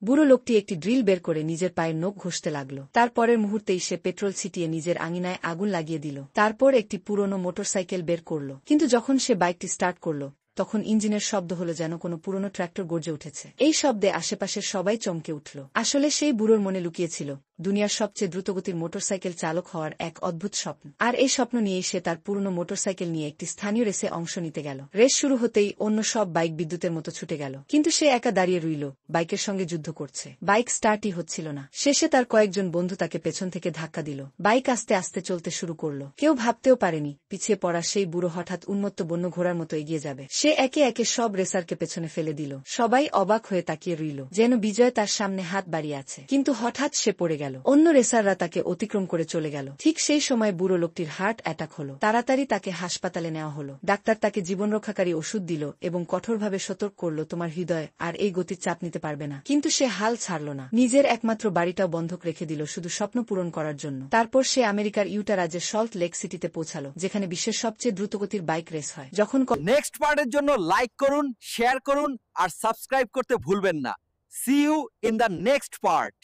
বুড়ো লোকটি একটি ড্রিল বের করে নিজের পায়ের নখ ঘষতে লাগল। তারপরের মুহূর্তেই সে পেট্রোল ছিটিয়ে নিজের আঙিনায় আগুন লাগিয়ে দিল। তারপর একটি পুরনো মোটরসাইকেল বের করল, কিন্তু যখন সে বাইকটি স্টার্ট করল তখন ইঞ্জিনের শব্দ হলো যেন কোনো পুরনো ট্র্যাক্টর গর্জে উঠেছে। এই শব্দে আশেপাশের সবাই চমকে উঠল। আসলে সেই বুড়োর মনে লুকিয়েছিল দুনিয়ার সবচেয়ে দ্রুতগতির মোটরসাইকেল চালক হওয়ার এক অদ্ভুত স্বপ্ন। আর এই স্বপ্ন নিয়েই সে তার পুরনো মোটরসাইকেল নিয়ে একটি স্থানীয় রেসে অংশ নিতে গেল। রেস শুরু হতেই অন্য সব বাইক বিদ্যুতের মতো ছুটে গেল, কিন্তু সে একা দাঁড়িয়ে রইল, বাইকের সঙ্গে যুদ্ধ করছে। বাইক স্টার্টই হচ্ছিল না। শেষে তার কয়েকজন বন্ধু তাকে পেছন থেকে ধাক্কা দিল। বাইক আস্তে আস্তে চলতে শুরু করল। কেউ ভাবতেও পারেনি পিছিয়ে পড়া সেই বুড়ো হঠাৎ উন্মত্ত বন্য ঘোড়ার মতো এগিয়ে যাবে। সে একে একে সব রেসারকে পেছনে ফেলে দিল। সবাই অবাক হয়ে তাকিয়ে রইল, যেন বিজয় তার সামনে হাত বাড়িয়ে আছে। কিন্তু হঠাৎ সে পড়ে গেল। অন্য রেসাররা তাকে অতিক্রম করে চলে গেল। ঠিক সেই সময় বুড়ো লোকটির হার্ট অ্যাটাক হলো। তাড়াতাড়ি তাকে হাসপাতালে নেওয়া হলো। ডাক্তার তাকে জীবনরক্ষাকারী ওষুধ দিল এবং কঠোরভাবে সতর্ক করল, তোমার হৃদয় আর এই গতির চাপ নিতে পারবে না। কিন্তু সে হাল ছাড়ল না। নিজের একমাত্র বাড়িটাও বন্ধক রেখে দিল শুধু স্বপ্ন পূরণ করার জন্য। তারপর সে আমেরিকার ইউটা রাজ্যের সল্ট লেক সিটিতে পৌঁছালো, যেখানে বিশ্বের সবচেয়ে দ্রুতগতির বাইক রেস হয়। যখন নেক্সট পার্টের জন্য লাইক করুন, শেয়ার করুন আর সাবস্ক্রাইব করতে ভুলবেন না। See you in the next part.